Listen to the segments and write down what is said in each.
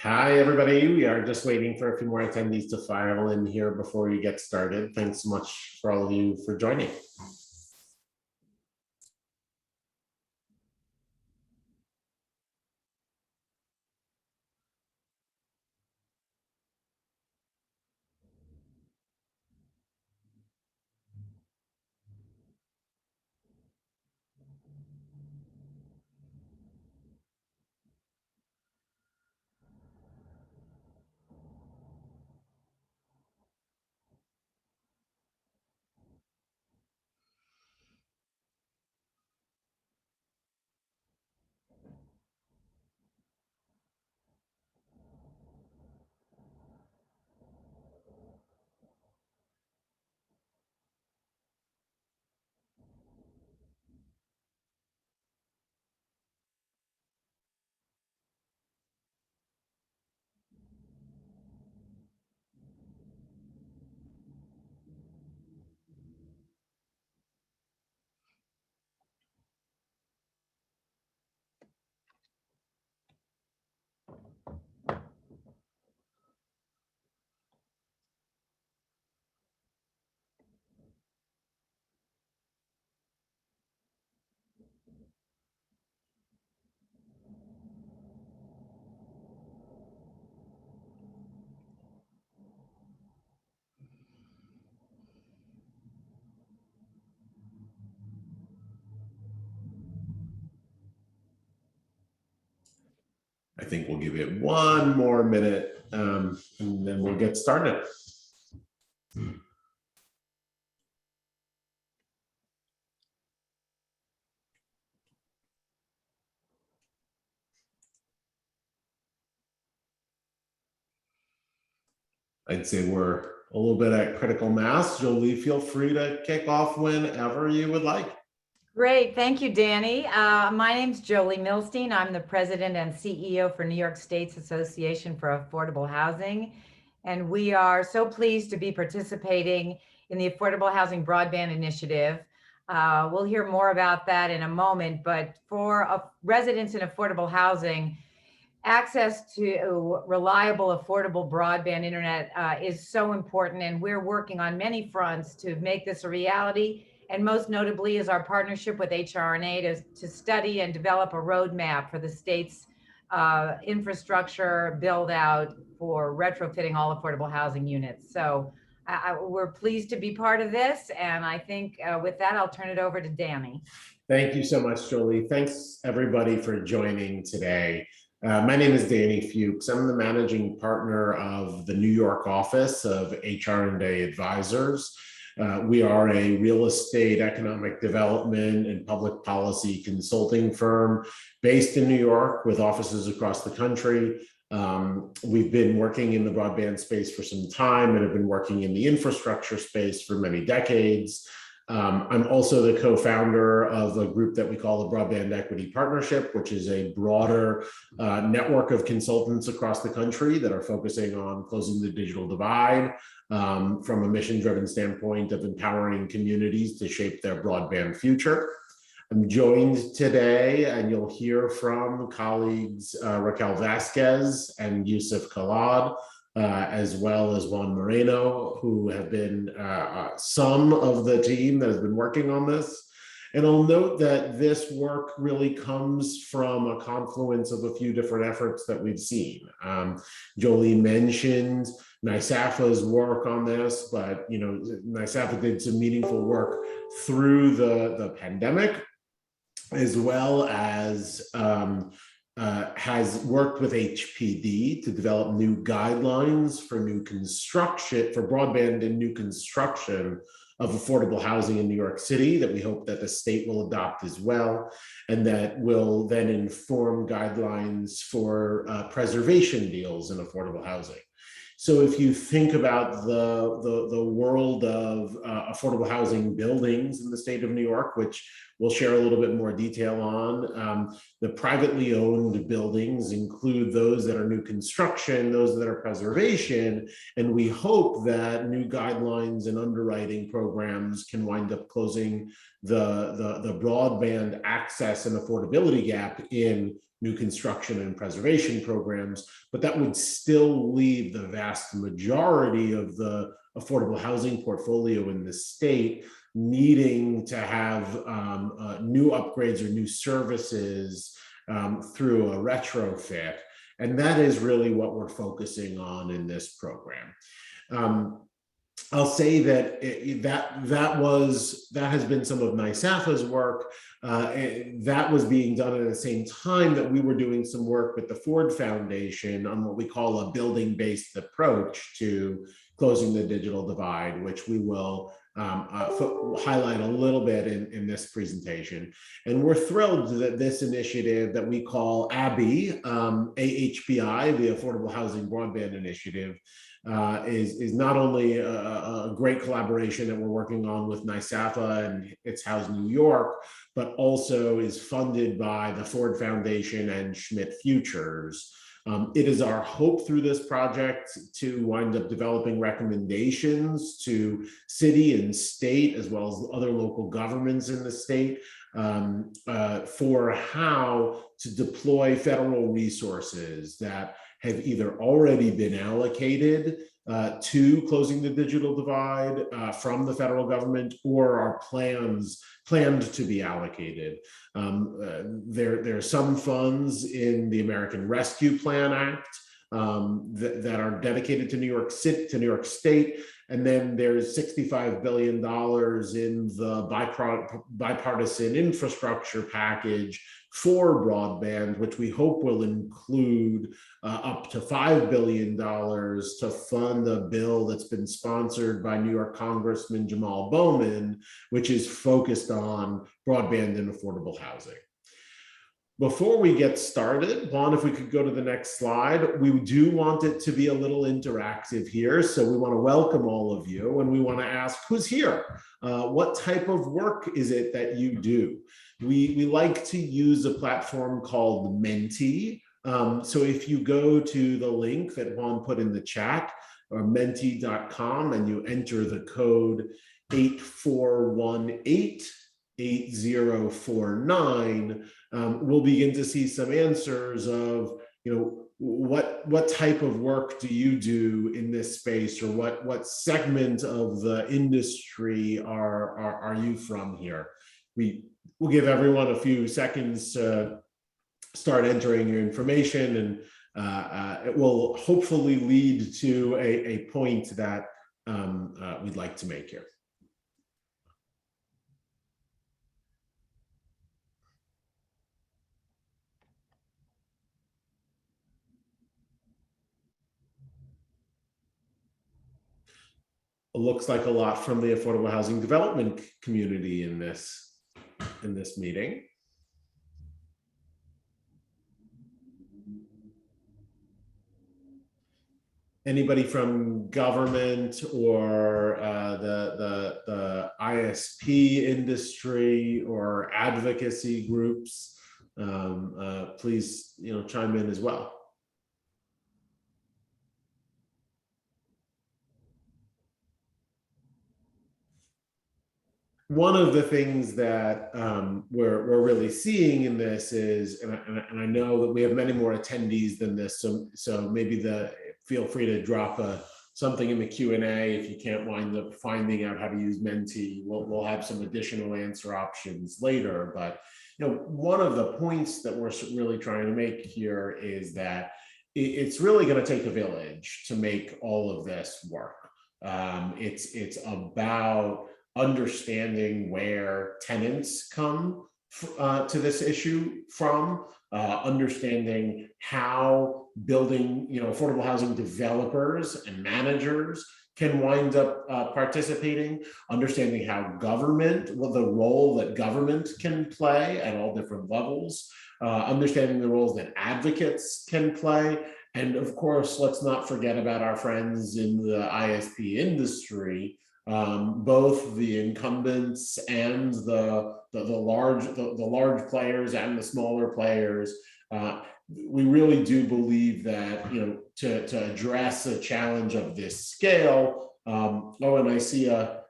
Hi, everybody. We are just waiting for a few more attendees to file in here before we get started. Thanks so much for all of you for joining. I think we'll give it one more minute and then we'll get started. I'd say we're a little bit at critical mass. Jolie, feel free to kick off whenever you would like. Great, thank you, Danny. My name's Jolie Milstein. I'm the president and CEO for New York State's Association for Affordable Housing. And we are so pleased to be participating in the Affordable Housing Broadband Initiative. We'll hear more about that in a moment, but for residents in affordable housing, access to reliable, affordable broadband internet is so important, and we're working on many fronts to make this a reality. And most notably is our partnership with HR&A to study and develop a roadmap for the state's infrastructure build out for retrofitting all affordable housing units. So we're pleased to be part of this. And I think with that, I'll turn it over to Danny. Thank you so much, Jolie. Thanks everybody for joining today. My name is Danny Fuchs. I'm the managing partner of the New York office of HR&A Advisors. We are a real estate, economic development, and public policy consulting firm based in New York with offices across the country. We've been working in the broadband space for some time and have been working in the infrastructure space for many decades. I'm also the co-founder of a group that we call the Broadband Equity Partnership, which is a broader network of consultants across the country that are focusing on closing the digital divide from a mission-driven standpoint of empowering communities to shape their broadband future. I'm joined today, and you'll hear from colleagues Raquel Vasquez and Yusuf Khalad, as well as Juan Moreno, who have been some of the team that has been working on this. And I'll note that this work really comes from a confluence of a few different efforts that we've seen. Jolie mentioned NYSAFAH's work on this, but NYSAFAH did some meaningful work through the pandemic, as well as has worked with HPD to develop new guidelines for new construction, for broadband and new construction of affordable housing in New York City that we hope that the state will adopt as well, and that will then inform guidelines for preservation deals in affordable housing. So if you think about the world of affordable housing buildings in the state of New York, which we'll share a little bit more detail on. The privately owned buildings include those that are new construction, those that are preservation, and we hope that new guidelines and underwriting programs can wind up closing the broadband access and affordability gap in new construction and preservation programs, but that would still leave the vast majority of the affordable housing portfolio in the state needing to have new upgrades or new services through a retrofit. And that is really what we're focusing on in this program. I'll say that that has been some of NYSAFAH's work. That was being done at the same time that we were doing some work with the Ford Foundation on what we call a building-based approach to closing the digital divide, which we will highlight a little bit in this presentation. And we're thrilled that this initiative that we call AHBI, AHBI, the Affordable Housing Broadband Initiative, is not only a great collaboration that we're working on with NYSAFAH and It's Housed New York, but also is funded by the Ford Foundation and Schmidt Futures. It is our hope through this project to wind up developing recommendations to city and state, as well as other local governments in the state, for how to deploy federal resources that have either already been allocated to closing the digital divide from the federal government or are planned to be allocated. There are some funds in the American Rescue Plan Act that are dedicated to New York City, to New York State, and then there's $65 billion in the bipartisan infrastructure package for broadband, which we hope will include up to $5 billion to fund a bill that's been sponsored by New York Congressman Jamal Bowman, which is focused on broadband and affordable housing. Before we get started, Juan, if we could go to the next slide, we do want it to be a little interactive here. So we want to welcome all of you and we want to ask who's here. What type of work is it that you do? We like to use a platform called Menti. So if you go to the link that Juan put in the chat, or menti.com, and you enter the code 8418-8049, we'll begin to see some answers of, what type of work do you do in this space, or what segment of the industry are you from here? We'll give everyone a few seconds to start entering your information, and it will hopefully lead to a point that we'd like to make here. It looks like a lot from the affordable housing development community in this meeting. Anybody from government or the ISP industry or advocacy groups, please chime in as well. One of the things that we're really seeing in this is, and I know that we have many more attendees than this, so maybe feel free to drop something in the Q&A if you can't wind up finding out how to use Menti. We'll have some additional answer options later, but one of the points that we're really trying to make here is that it's really going to take a village to make all of this work. It's about understanding where tenants come to this issue from, understanding how building, affordable housing developers and managers can wind up participating, understanding how government, the role that government can play at all different levels, understanding the roles that advocates can play, and of course, let's not forget about our friends in the ISP industry, both the incumbents and the large players and the smaller players. We really do believe that, to address a challenge of this scale. And I see a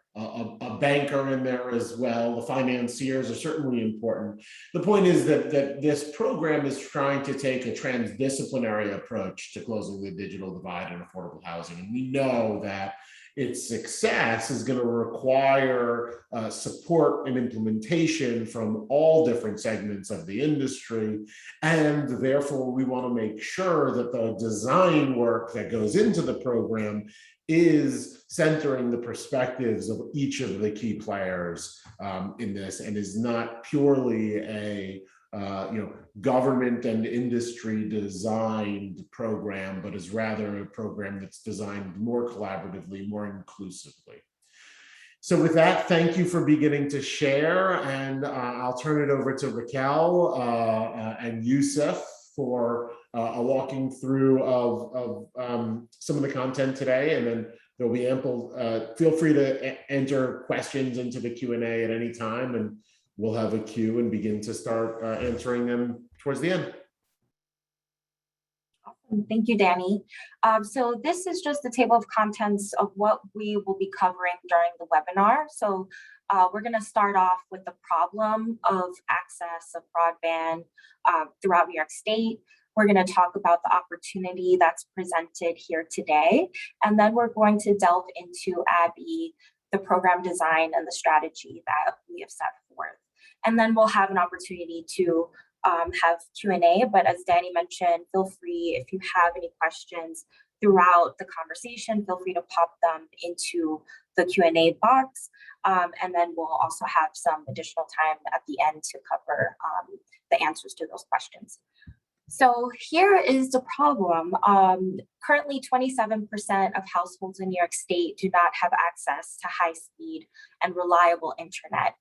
banker in there as well. The financiers are certainly important. The point is that this program is trying to take a transdisciplinary approach to closing the digital divide in affordable housing. And we know that its success is going to require support and implementation from all different segments of the industry. And therefore, we want to make sure that the design work that goes into the program is centering the perspectives of each of the key players in this, and is not purely a government and industry designed program, but is rather a program that's designed more collaboratively, more inclusively. So with that, thank you for beginning to share, and I'll turn it over to Raquel and Yusuf for a walking through of some of the content today, and then there'll be ample, feel free to enter questions into the Q&A at any time, and we'll have a queue and begin to start answering them towards the end. Awesome. Thank you, Danny. So this is just the table of contents of what we will be covering during the webinar. So we're going to start off with the problem of access of broadband throughout New York State. We're going to talk about the opportunity that's presented here today. And then we're going to delve into Abby, the program design and the strategy that we have set forth. And then we'll have an opportunity to have Q&A, but as Danny mentioned, feel free, if you have any questions throughout the conversation, feel free to pop them into the Q&A box. And then we'll also have some additional time at the end to cover the answers to those questions. So here is the problem. Currently, 27% of households in New York State do not have access to high-speed and reliable internet.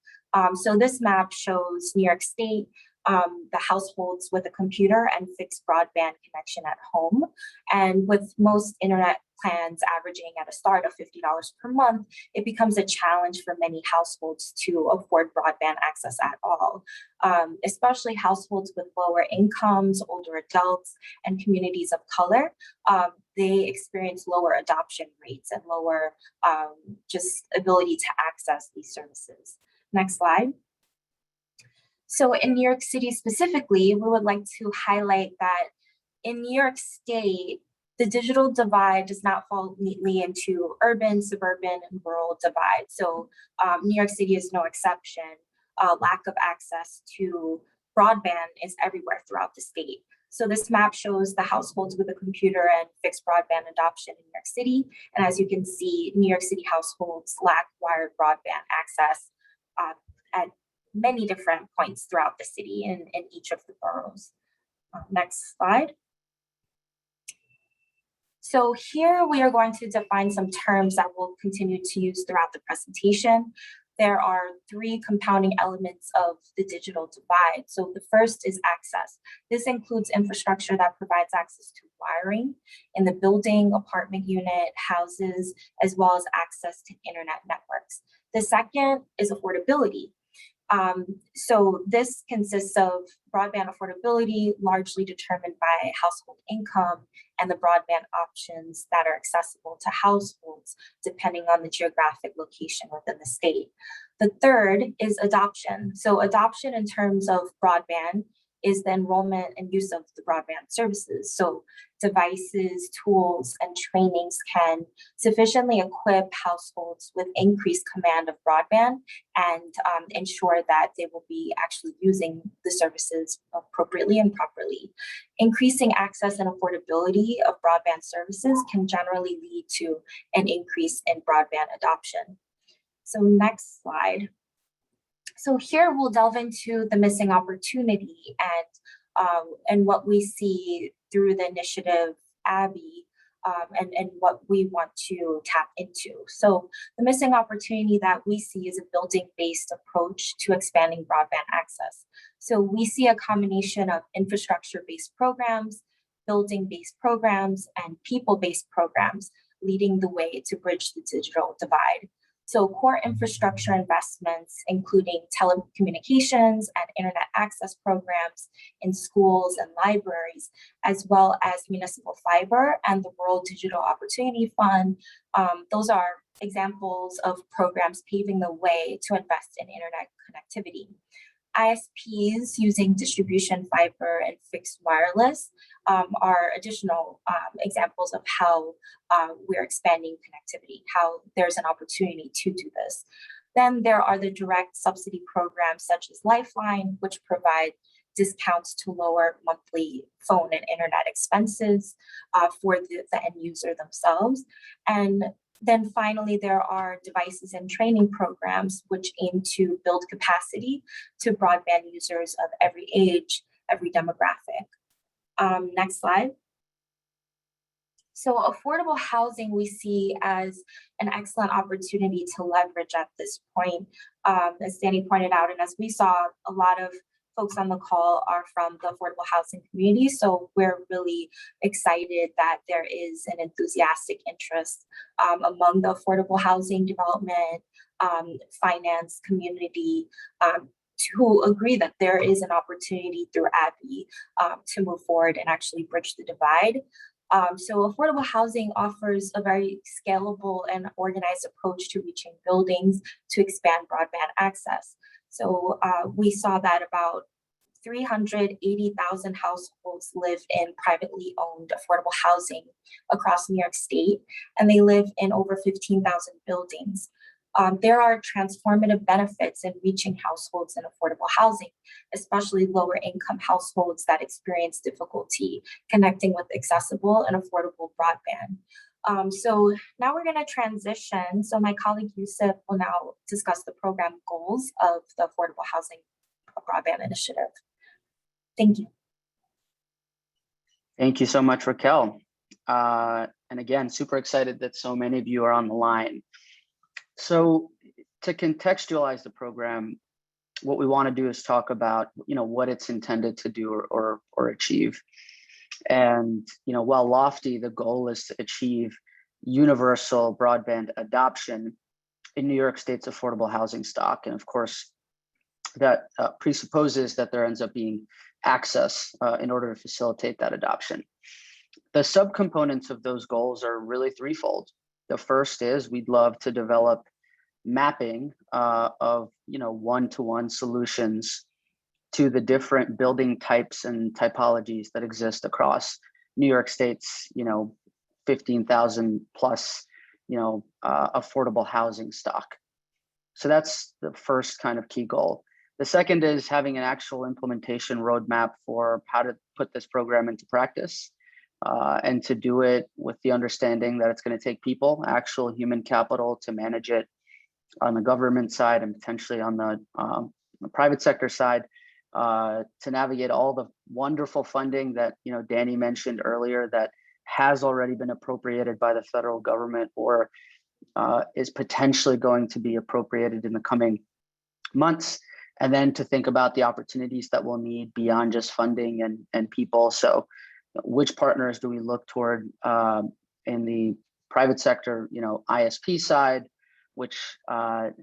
So this map shows New York State, the households with a computer and fixed broadband connection at home. And with most internet plans averaging at a start of $50 per month, it becomes a challenge for many households to afford broadband access at all, especially households with lower incomes, older adults, and communities of color. They experience lower adoption rates and lower just ability to access these services. Next slide. So in New York City specifically, we would like to highlight that in New York State, the digital divide does not fall neatly into urban, suburban, and rural divide. So New York City is no exception. Lack of access to broadband is everywhere throughout the state. So this map shows the households with a computer and fixed broadband adoption in New York City. And as you can see, New York City households lack wired broadband access at many different points throughout the city in each of the boroughs. Next slide. So here we are going to define some terms that we'll continue to use throughout the presentation. There are three compounding elements of the digital divide. So the first is access. This includes infrastructure that provides access to wiring in the building, apartment unit, houses, as well as access to internet networks. The second is affordability. So this consists of broadband affordability, largely determined by household income and the broadband options that are accessible to households, depending on the geographic location within the state. The third is adoption. So adoption in terms of broadband is the enrollment and use of the broadband services. So devices, tools, and trainings can sufficiently equip households with increased command of broadband and ensure that they will be actually using the services appropriately and properly. Increasing access and affordability of broadband services can generally lead to an increase in broadband adoption. So next slide. So here we'll delve into the missing opportunity and what we see through the initiative Abby and what we want to tap into. So the missing opportunity that we see is a building-based approach to expanding broadband access. So we see a combination of infrastructure-based programs, building-based programs, and people-based programs leading the way to bridge the digital divide. So core infrastructure investments, including telecommunications and internet access programs in schools and libraries, as well as municipal fiber and the Rural Digital Opportunity Fund. Those are examples of programs paving the way to invest in internet connectivity. ISPs using distribution fiber and fixed wireless are additional examples of how we're expanding connectivity, how there's an opportunity to do this. Then there are the direct subsidy programs such as Lifeline, which provide discounts to lower monthly phone and internet expenses for the end user themselves. And then finally, there are devices and training programs which aim to build capacity to broadband users of every age, every demographic. Next slide. So affordable housing we see as an excellent opportunity to leverage at this point. As Danny pointed out, and as we saw, a lot of folks on the call are from the affordable housing community. So we're really excited that there is an enthusiastic interest among the affordable housing development, finance community to agree that there is an opportunity through ABBY to move forward and actually bridge the divide. So affordable housing offers a very scalable and organized approach to reaching buildings to expand broadband access. So we saw that about 380,000 households live in privately owned affordable housing across New York State, and they live in over 15,000 buildings. There are transformative benefits in reaching households in affordable housing, especially lower income households that experience difficulty connecting with accessible and affordable broadband. So now we're going to transition. So my colleague Yusuf will now discuss the program goals of the Affordable Housing Broadband Initiative. Thank you. Thank you so much, Raquel. And again, super excited that so many of you are on the line. So to contextualize the program, what we want to do is talk about, what it's intended to do or achieve. And, while lofty, the goal is to achieve universal broadband adoption in New York State's affordable housing stock. And of course, that presupposes that there ends up being access in order to facilitate that adoption. The subcomponents of those goals are really threefold. The first is we'd love to develop mapping of one-to-one solutions to the different building types and typologies that exist across New York State's 15,000 plus affordable housing stock. So that's the first kind of key goal. The second is having an actual implementation roadmap for how to put this program into practice. And to do it with the understanding that it's going to take people, actual human capital, to manage it on the government side and potentially on the private sector side, to navigate all the wonderful funding that Danny mentioned earlier that has already been appropriated by the federal government or is potentially going to be appropriated in the coming months. And then to think about the opportunities that we'll need beyond just funding and people. So which partners do we look toward in the private sector, ISP side, which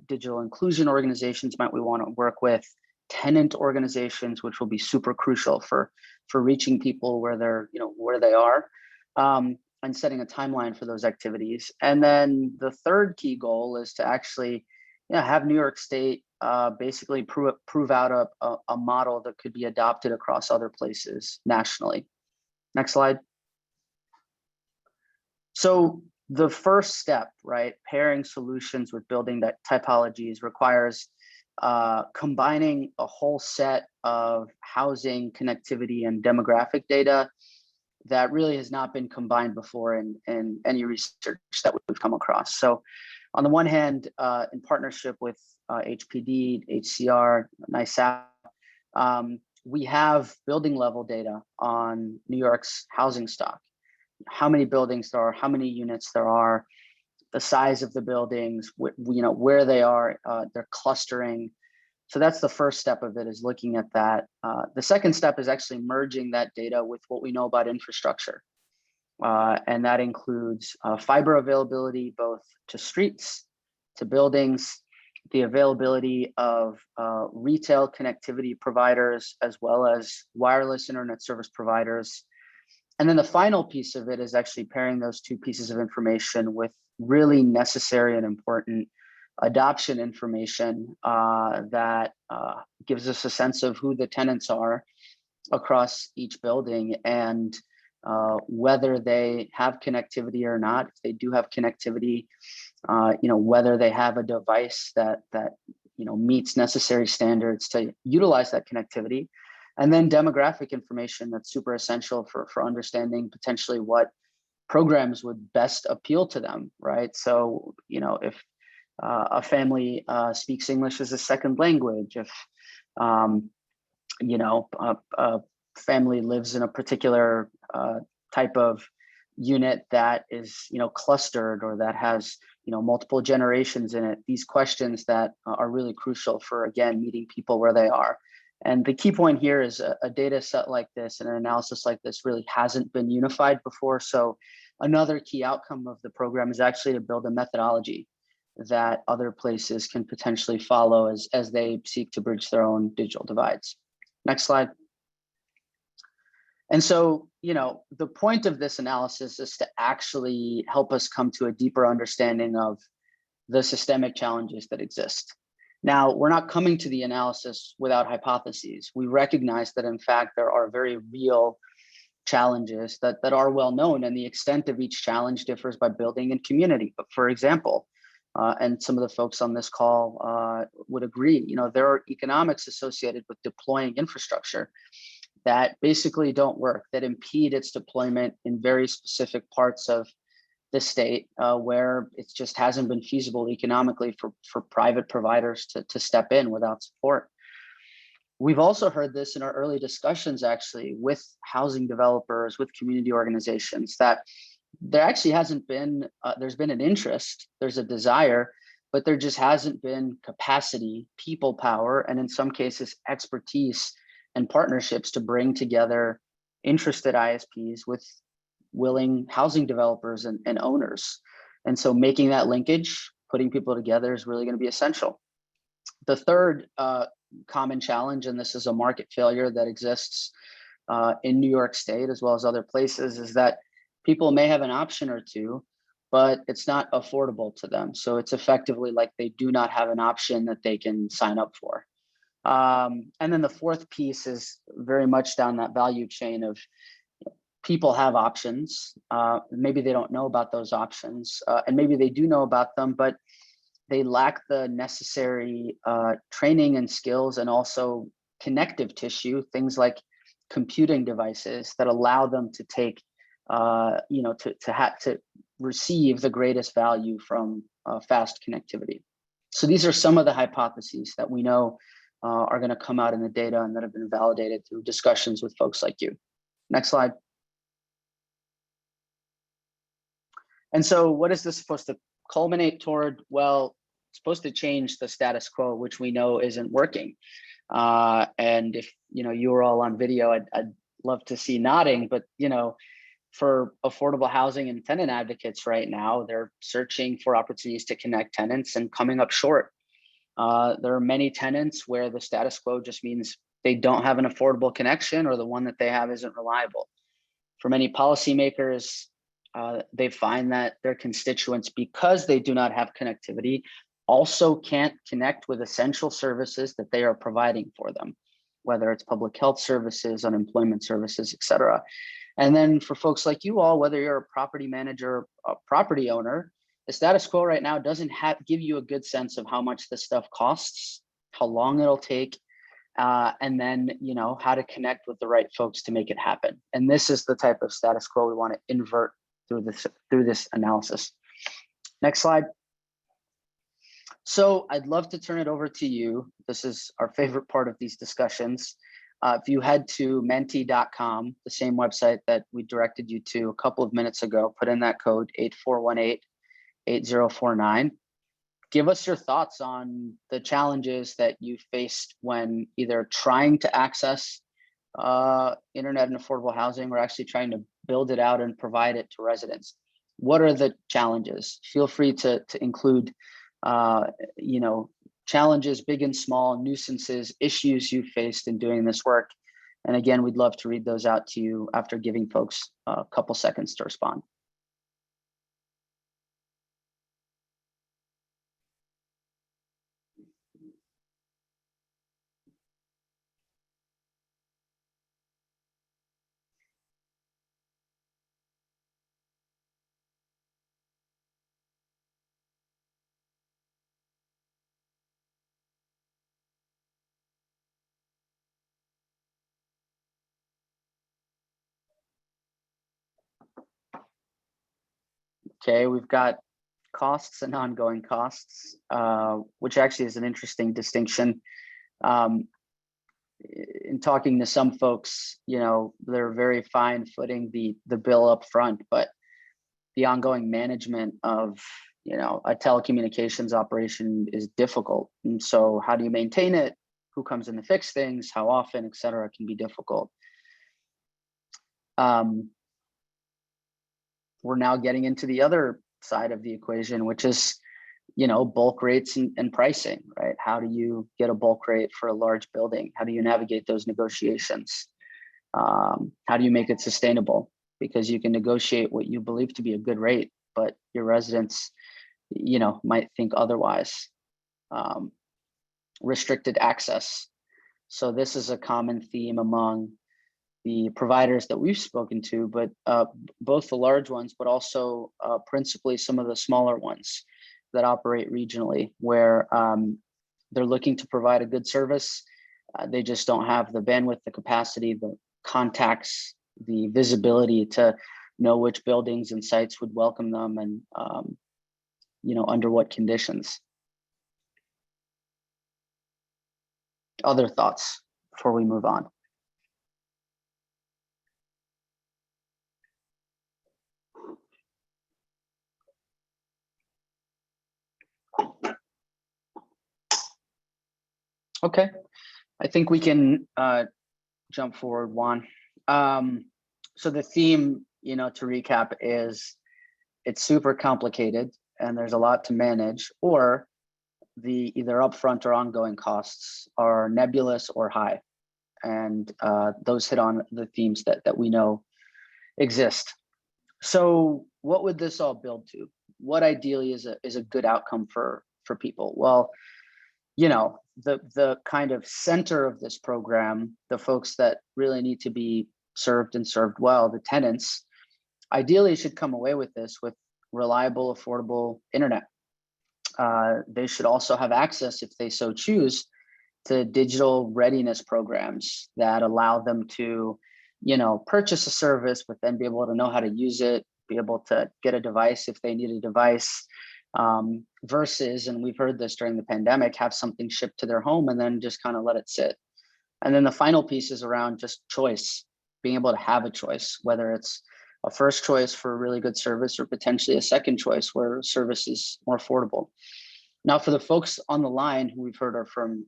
digital inclusion organizations might we want to work with, tenant organizations, which will be super crucial for reaching people where they are, and setting a timeline for those activities. And then the third key goal is to actually have New York State basically prove out a model that could be adopted across other places nationally. Next slide. So the first step, right, pairing solutions with building that typologies requires combining a whole set of housing, connectivity, and demographic data that really has not been combined before in any research that we've come across. So on the one hand, in partnership with HPD, HCR, NYSAFAH, we have building level data on New York's housing stock. How many buildings there are, how many units there are, the size of the buildings, where they are, their clustering. So that's the first step of it, is looking at that. The second step is actually merging that data with what we know about infrastructure. And that includes fiber availability, both to streets, to buildings, the availability of retail connectivity providers, as well as wireless internet service providers. And then the final piece of it is actually pairing those two pieces of information with really necessary and important adoption information that gives us a sense of who the tenants are across each building and whether they have connectivity or not. If they do have connectivity, whether they have a device that meets necessary standards to utilize that connectivity. And then demographic information that's super essential for understanding potentially what programs would best appeal to them, right? So, if a family speaks English as a second language, if, a family lives in a particular type of unit that is, clustered or that has, multiple generations in it, these questions that are really crucial for, again, meeting people where they are. And the key point here is a data set like this and an analysis like this really hasn't been unified before. So another key outcome of the program is actually to build a methodology that other places can potentially follow as they seek to bridge their own digital divides. Next slide. And so, the point of this analysis is to actually help us come to a deeper understanding of the systemic challenges that exist. Now, we're not coming to the analysis without hypotheses. We recognize that, in fact, there are very real challenges that are well known, and the extent of each challenge differs by building and community. But for example, and some of the folks on this call would agree, there are economics associated with deploying infrastructure that basically don't work, that impede its deployment in very specific parts of the state where it just hasn't been feasible economically for private providers to step in without support. We've also heard this in our early discussions, actually, with housing developers, with community organizations, that there actually hasn't been, there's been an interest, there's a desire, but there just hasn't been capacity, people power, and in some cases, expertise and partnerships to bring together interested ISPs with willing housing developers and owners. And so making that linkage, putting people together is really going to be essential. The third common challenge, and this is a market failure that exists in New York State as well as other places, is that people may have an option or two, but it's not affordable to them. So it's effectively like they do not have an option that they can sign up for. And then the fourth piece is very much down that value chain of people have options. Maybe they don't know about those options, and maybe they do know about them, but they lack the necessary training and skills and also connective tissue, things like computing devices that allow them to take, to receive the greatest value from fast connectivity. So these are some of the hypotheses that we know are going to come out in the data and that have been validated through discussions with folks like you. Next slide. And so what is this supposed to culminate toward? Well, it's supposed to change the status quo, which we know isn't working. And if you were all on video, I'd love to see nodding, but for affordable housing and tenant advocates right now, they're searching for opportunities to connect tenants and coming up short. There are many tenants where the status quo just means they don't have an affordable connection, or the one that they have isn't reliable. For many policymakers, they find that their constituents, because they do not have connectivity, also can't connect with essential services that they are providing for them, whether it's public health services, unemployment services, et cetera. And then for folks like you all, whether you're a property manager, a property owner, the status quo right now doesn't give you a good sense of how much this stuff costs, how long it'll take, and then how to connect with the right folks to make it happen. And this is the type of status quo we want to invert through this analysis. Next slide. So I'd love to turn it over to you. This is our favorite part of these discussions. If you head to menti.com, the same website that we directed you to a couple of minutes ago, put in that code 8418-8049. Give us your thoughts on the challenges that you faced when either trying to access internet and affordable housing, or actually trying to build it out and provide it to residents. What are the challenges? Feel free to include you know, challenges, big and small, nuisances, issues you faced in doing this work. And again, we'd love to read those out to you after giving folks a couple seconds to respond. Okay, we've got costs and ongoing costs, which actually is an interesting distinction. In talking to some folks, you know, they're very fine footing the bill up front, but the ongoing management of, you know, a telecommunications operation is difficult. And so how do you maintain it? Who comes in to fix things? How often, et cetera, can be difficult. We're now getting into the other side of the equation, which is, you know, bulk rates and pricing, right? How do you get a bulk rate for a large building? How do you navigate those negotiations? How do you make it sustainable? Because you can negotiate what you believe to be a good rate, but your residents, you know, might think otherwise. Restricted access. So this is a common theme among the providers that we've spoken to, but both the large ones, but also principally some of the smaller ones that operate regionally, where they're looking to provide a good service. They just don't have the bandwidth, the capacity, the contacts, the visibility to know which buildings and sites would welcome them and, you know, under what conditions. Other thoughts before we move on? Okay, I think we can jump forward, Juan. So the theme, you know, to recap is it's super complicated and there's a lot to manage, or the either upfront or ongoing costs are nebulous or high. And those hit on the themes that we know exist. So what would this all build to? What ideally is a good outcome for people? Well, you know, the kind of center of this program, the folks that really need to be served and served well, the tenants, ideally should come away with this with reliable, affordable internet. They should also have access, if they so choose, to digital readiness programs that allow them to, you know, purchase a service, but then be able to know how to use it, be able to get a device if they need a device, versus, and we've heard this during the pandemic, have something shipped to their home and then just kind of let it sit. And then the final piece is around just choice, being able to have a choice, whether it's a first choice for a really good service or potentially a second choice where service is more affordable. Now, for the folks on the line who we've heard are from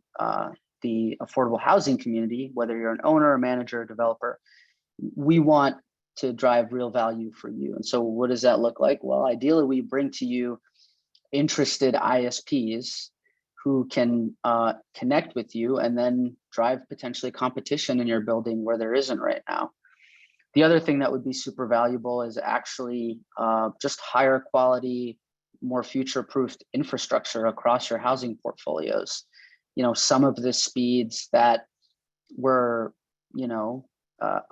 the affordable housing community, whether you're an owner, a manager, a developer, we want to drive real value for you. And so what does that look like? Well, ideally, we bring to you interested ISPs who can connect with you and then drive potentially competition in your building where there isn't right now. The other thing that would be super valuable is actually just higher quality, more future-proofed infrastructure across your housing portfolios. You know, some of the speeds that were, you know,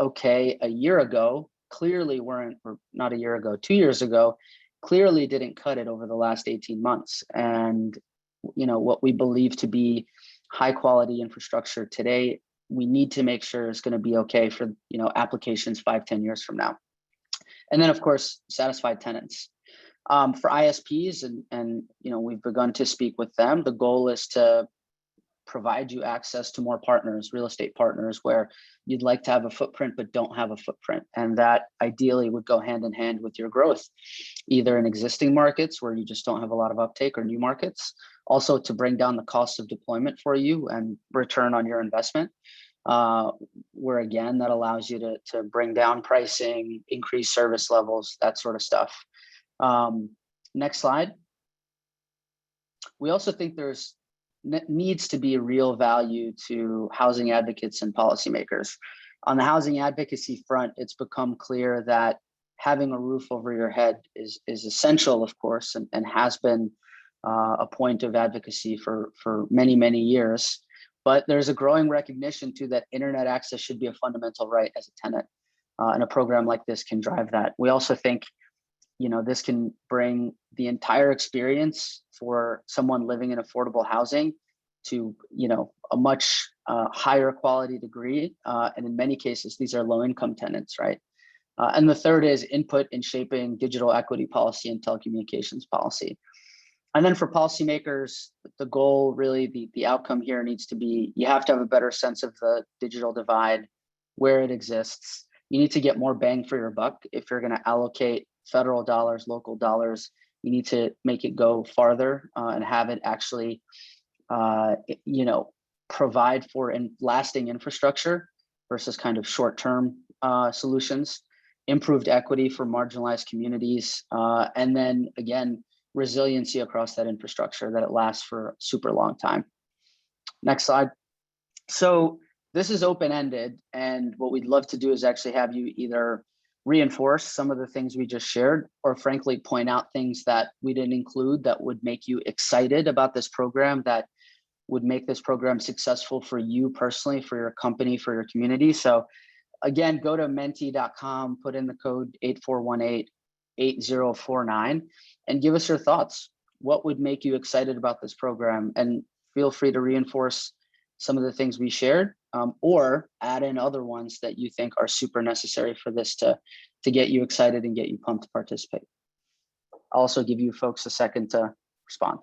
okay a year ago clearly weren't, or not a year ago, 2 years ago, clearly didn't cut it over the last 18 months. And, you know, what we believe to be high quality infrastructure today, we need to make sure it's going to be okay for, you know, applications 5-10 years from now. And then of course, satisfied tenants. For ISPs, and you know, we've begun to speak with them, the goal is to provide you access to more partners, real estate partners, where you'd like to have a footprint but don't have a footprint. And that ideally would go hand in hand with your growth, either in existing markets where you just don't have a lot of uptake, or new markets, also to bring down the cost of deployment for you and return on your investment, where again, that allows you to bring down pricing, increase service levels, that sort of stuff. Next slide. We also think there's needs to be real value to housing advocates and policymakers. On the housing advocacy front, it's become clear that having a roof over your head is essential, of course, and has been a point of advocacy for many, many years. But there's a growing recognition too that internet access should be a fundamental right as a tenant, and a program like this can drive that. We also think, this can bring the entire experience for someone living in affordable housing to, a much higher quality degree. And in many cases, these are low-income tenants, right? And the third is input in shaping digital equity policy and telecommunications policy. And then for policymakers, the goal, really, the outcome here needs to be, you have to have a better sense of the digital divide, where it exists. You need to get more bang for your buck. If you're going to allocate federal dollars, local dollars, you need to make it go farther and have it actually, provide for lasting infrastructure versus kind of short-term solutions, improved equity for marginalized communities, and then again, resiliency across that infrastructure, that it lasts for a super long time. Next slide. So this is open-ended, and what we'd love to do is actually have you either reinforce some of the things we just shared, or frankly, point out things that we didn't include that would make you excited about this program, that would make this program successful for you personally, for your company, for your community. So again, go to menti.com, put in the code 8418-8049, and give us your thoughts. What would make you excited about this program? And feel free to reinforce some of the things we shared, or add in other ones that you think are super necessary for this to get you excited and get you pumped to participate. I'll also give you folks a second to respond.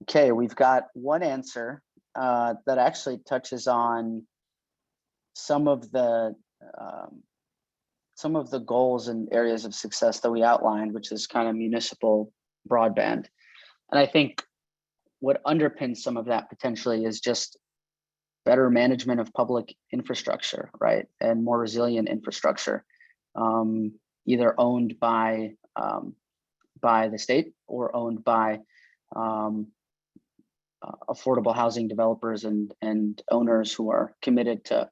Okay, we've got one answer that actually touches on some of the goals and areas of success that we outlined, which is kind of municipal broadband. And I think what underpins some of that potentially is just better management of public infrastructure, right? And more resilient infrastructure, either owned by the state or owned by affordable housing developers and owners who are committed to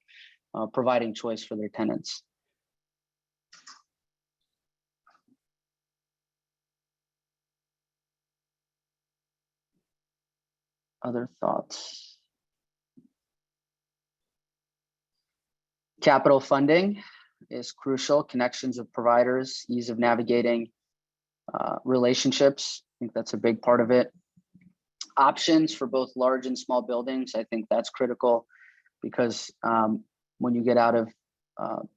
providing choice for their tenants. Other thoughts? Capital funding is crucial. Connections of providers, ease of navigating relationships. I think that's a big part of it. Options for both large and small buildings. I think that's critical because when you get out of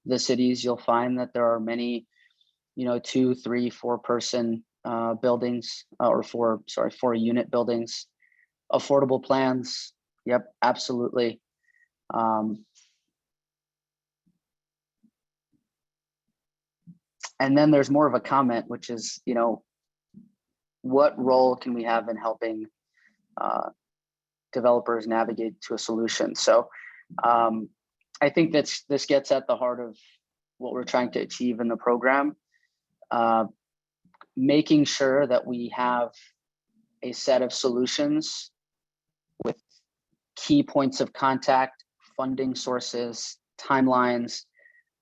the cities, you'll find that there are many, 2, 3, 4 person buildings, or 4 unit buildings. Affordable plans. Yep, absolutely. And then there's more of a comment, which is, what role can we have in helping developers navigate to a solution? So I think this gets at the heart of what we're trying to achieve in the program, making sure that we have a set of solutions with key points of contact, funding sources, timelines,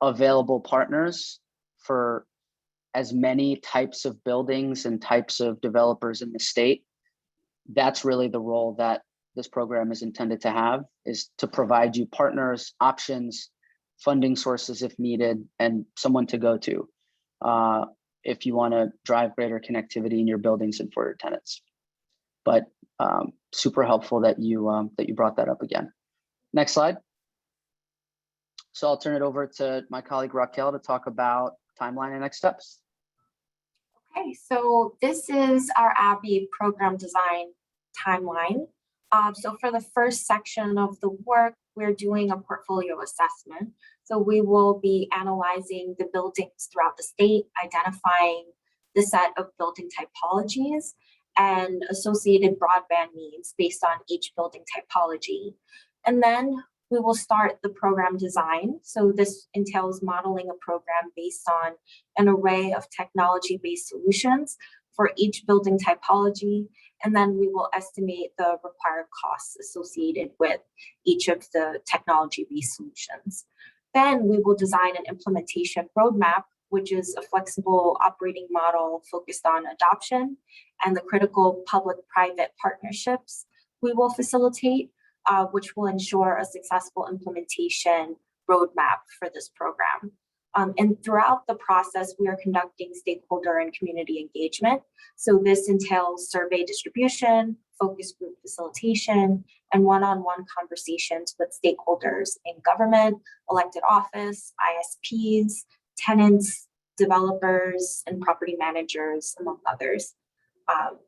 available partners for as many types of buildings and types of developers in the state. That's really the role that this program is intended to have, is to provide you partners, options, funding sources if needed, and someone to go to if you want to drive greater connectivity in your buildings and for your tenants. But super helpful that you brought that up again. Next slide. So I'll turn it over to my colleague Raquel to talk about timeline and next steps. Okay, so this is our ABBY program design timeline. So for the first section of the work, we're doing a portfolio assessment. So we will be analyzing the buildings throughout the state, identifying the set of building typologies and associated broadband needs based on each building typology. And then we will start the program design. So this entails modeling a program based on an array of technology-based solutions for each building typology. And then we will estimate the required costs associated with each of the technology-based solutions. Then we will design an implementation roadmap, which is a flexible operating model focused on adoption and the critical public-private partnerships we will facilitate, which will ensure a successful implementation roadmap for this program. And throughout the process, we are conducting stakeholder and community engagement. So this entails survey distribution, focus group facilitation, and one-on-one conversations with stakeholders in government, elected office, ISPs, tenants, developers, and property managers, among others,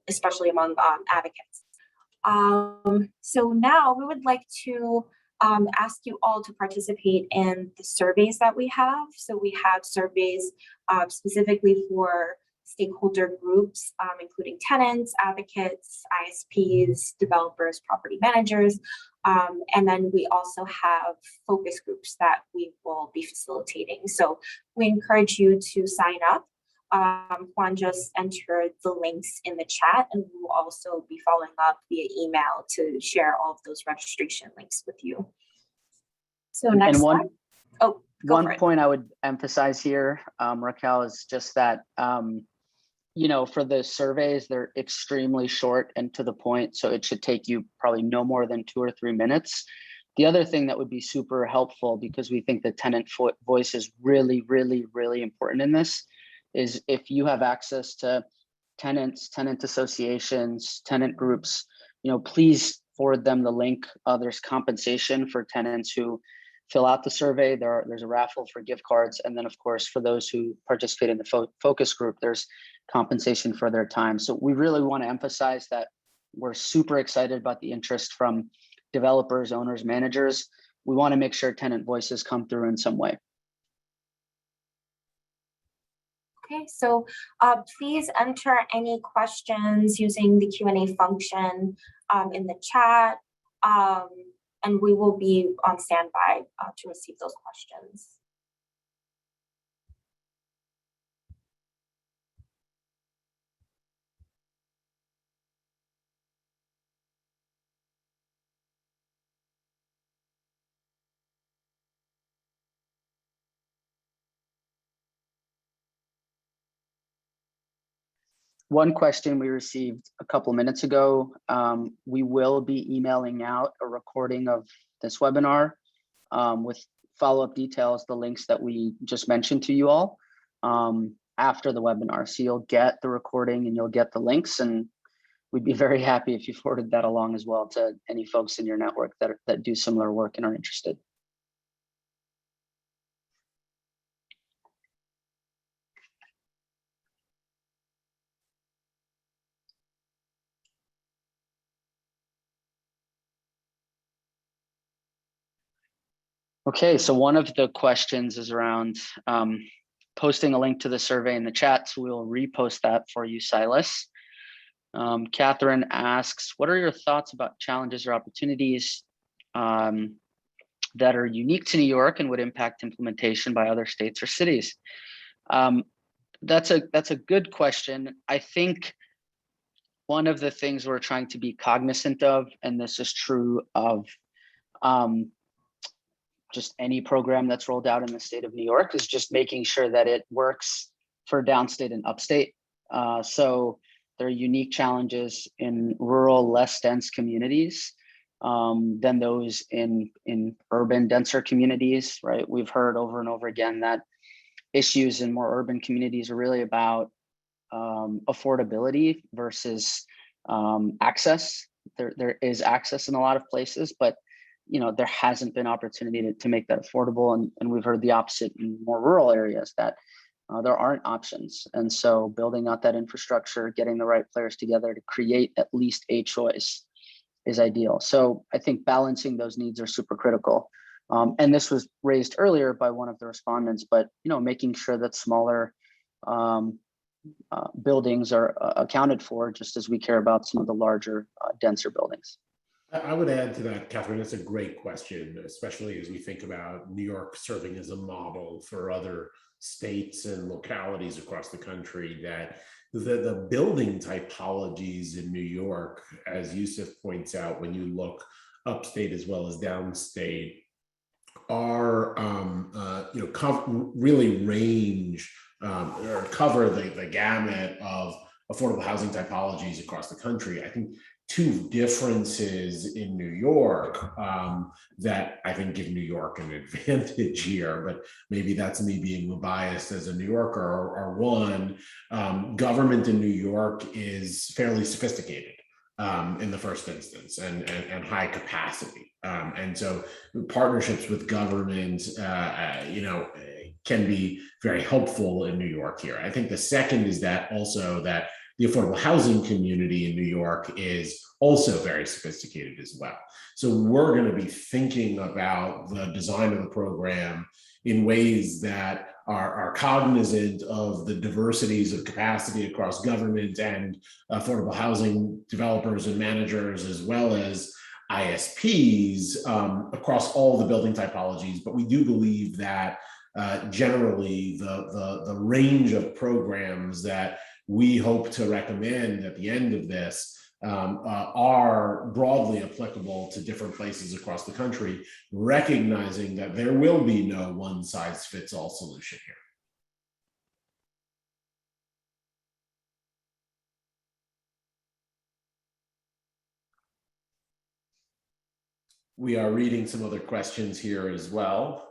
especially among advocates. So now we would like to ask you all to participate in the surveys that we have. So we have surveys specifically for stakeholder groups, including tenants, advocates, ISPs, developers, property managers. And then we also have focus groups that we will be facilitating. So we encourage you to sign up. Juan just entered the links in the chat, and we will also be following up via email to share all of those registration links with you. So next slide. Oh, one point I would emphasize here, Raquel, is just that, you know, for the surveys, they're extremely short and to the point. So it should take you probably no more than 2 or 3 minutes. The other thing that would be super helpful, because we think the tenant voice is really, really, really important in this, is if you have access to tenants, tenant associations, tenant groups, you know, please forward them the link. There's compensation for tenants who fill out the survey. There's a raffle for gift cards. And then of course, for those who participate in the focus group, there's compensation for their time. So we really want to emphasize that we're super excited about the interest from developers, owners, managers. We want to make sure tenant voices come through in some way. Okay, so please enter any questions using the Q&A function in the chat, and we will be on standby to receive those questions. One question we received a couple minutes ago, we will be emailing out a recording of this webinar with follow-up details, the links that we just mentioned to you all after the webinar. So you'll get the recording and you'll get the links, and we'd be very happy if you forwarded that along as well to any folks in your network that do similar work and are interested. Okay, so one of the questions is around posting a link to the survey in the chat, so we'll repost that for you, Silas. Catherine asks, what are your thoughts about challenges or opportunities that are unique to New York and would impact implementation by other states or cities? That's a good question. I think one of the things we're trying to be cognizant of, and this is true of just any program that's rolled out in the state of New York, is just making sure that it works for downstate and upstate. So there are unique challenges in rural, less dense communities than those in urban, denser communities, right? We've heard over and over again that issues in more urban communities are really about affordability versus access. there is access in a lot of places, but there hasn't been opportunity to make that affordable. And we've heard the opposite in more rural areas, that there aren't options. And so building out that infrastructure, getting the right players together to create at least a choice is ideal. So I think balancing those needs are super critical. And this was raised earlier by one of the respondents, but making sure that smaller buildings are accounted for, just as we care about some of the larger, denser buildings. I would add to that, Catherine, that's a great question, especially as we think about New York serving as a model for other states and localities across the country, that the building typologies in New York, as Yusuf points out, when you look upstate as well as downstate, are really range or cover the gamut of affordable housing typologies across the country. I think two differences in New York that I think give New York an advantage here, but maybe that's me being biased as a New Yorker, are one, government in New York is fairly sophisticated in the first instance and high capacity. And so partnerships with government, can be very helpful in New York here. I think the second is that also that the affordable housing community in New York is also very sophisticated as well. So we're going to be thinking about the design of the program in ways that are cognizant of the diversities of capacity across government and affordable housing developers and managers, as well as ISPs across all the building typologies. But we do believe that generally the range of programs that we hope to recommend at the end of this are broadly applicable to different places across the country, recognizing that there will be no one-size-fits-all solution here. We are reading some other questions here as well.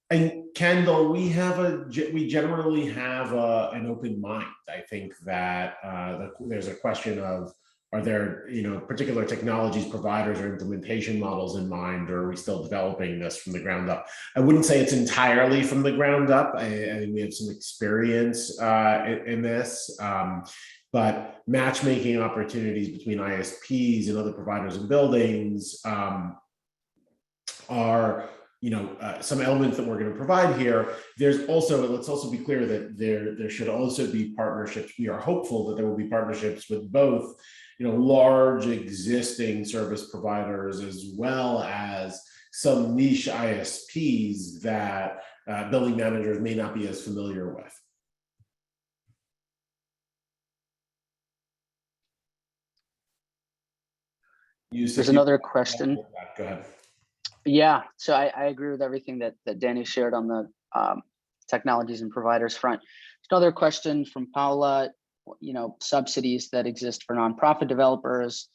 And Kendall, we generally have an open mind. I think that there's a question of, are there particular technologies, providers, or implementation models in mind, or are we still developing this from the ground up? I wouldn't say it's entirely from the ground up. I think we have some experience in this, but matchmaking opportunities between ISPs and other providers and buildings are some elements that we're going to provide here. There's also, let's also be clear that there should also be partnerships. We are hopeful that there will be partnerships with both large existing service providers, as well as some niche ISPs that building managers may not be as familiar with. There's another question. Go ahead. Yeah, so I agree with everything that Danny shared on the technologies and providers front. There's another question from Paula, subsidies that exist for nonprofit developers.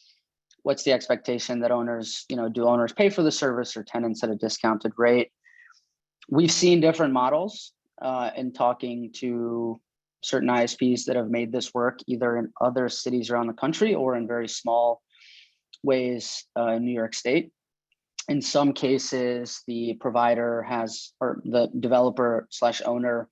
What's the expectation that owners, do owners pay for the service or tenants at a discounted rate? We've seen different models in talking to certain ISPs that have made this work either in other cities around the country or in very small ways in New York State. In some cases, the provider has, or the developer / owner,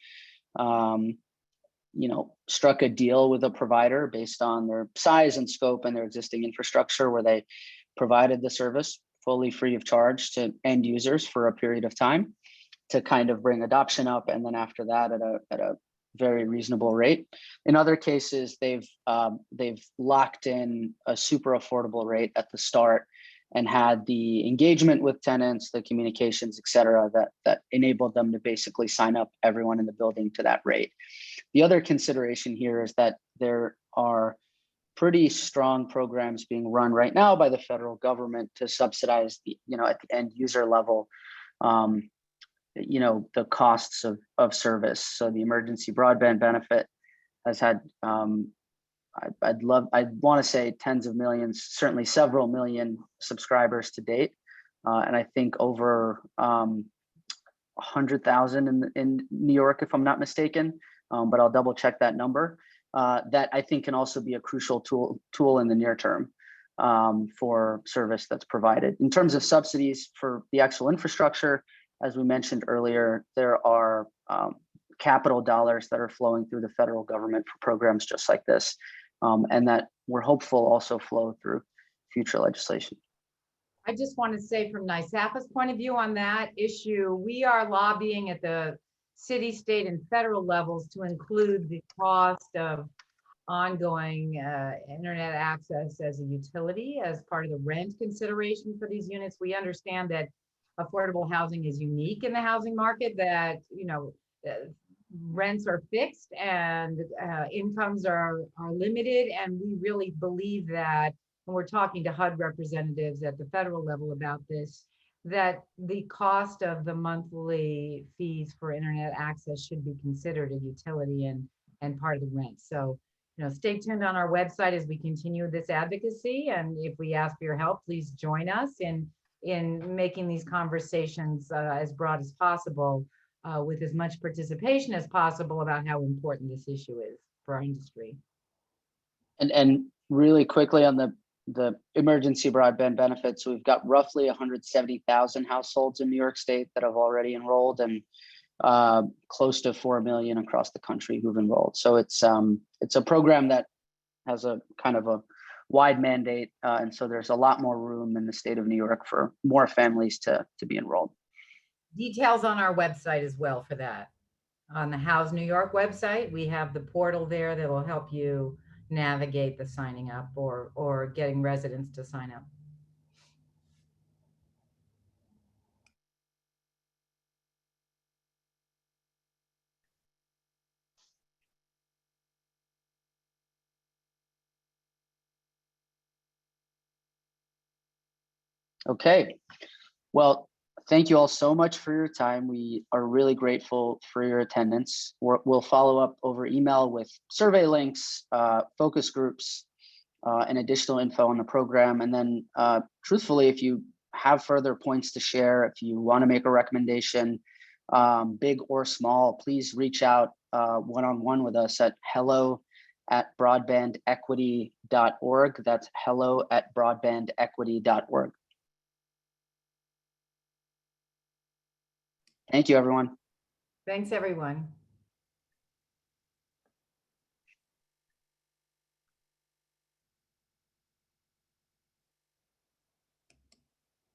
struck a deal with a provider based on their size and scope and their existing infrastructure, where they provided the service fully free of charge to end users for a period of time to kind of bring adoption up, and then after that at a very reasonable rate. In other cases, they've locked in a super affordable rate at the start and had the engagement with tenants, the communications, et cetera, that enabled them to basically sign up everyone in the building to that rate. The other consideration here is that there are pretty strong programs being run right now by the federal government to subsidize the, at the end user level, the costs of service. So the emergency broadband benefit has had, I'd want to say tens of millions, certainly several million subscribers to date. And I think over 100,000 in New York, if I'm not mistaken, but I'll double check that number. That I think can also be a crucial tool in the near term for service that's provided. In terms of subsidies for the actual infrastructure, as we mentioned earlier, there are capital dollars that are flowing through the federal government for programs just like this, and that we're hopeful also flow through future legislation. I just want to say from NYSAFAH's point of view on that issue, we are lobbying at the city, state, and federal levels to include the cost of ongoing internet access as a utility, as part of the rent consideration for these units. We understand that affordable housing is unique in the housing market, that, you know, rents are fixed and incomes are limited. And we really believe that when we're talking to HUD representatives at the federal level about this, that the cost of the monthly fees for internet access should be considered a utility and part of the rent. So, you know, stay tuned on our website as we continue this advocacy. And if we ask for your help, please join us in making these conversations as broad as possible, with as much participation as possible about how important this issue is for our industry. And really quickly on the emergency broadband benefits, we've got roughly 170,000 households in New York State that have already enrolled, and close to 4 million across the country who've enrolled. So it's a program that has a kind of a wide mandate, and so there's a lot more room in the state of New York for more families to be enrolled. Details on our website as well for that. On the House New York website, we have the portal there that will help you navigate the signing up or getting residents to sign up. Okay, well, thank you all so much for your time. We are really grateful for your attendance. We'll follow up over email with survey links, focus groups, and additional info on the program. And then truthfully, if you have further points to share, if you want to make a recommendation, big or small, please reach out one-on-one with us at hello@broadbandequity.org. That's hello@broadbandequity.org. Thank you, everyone. Thanks, everyone.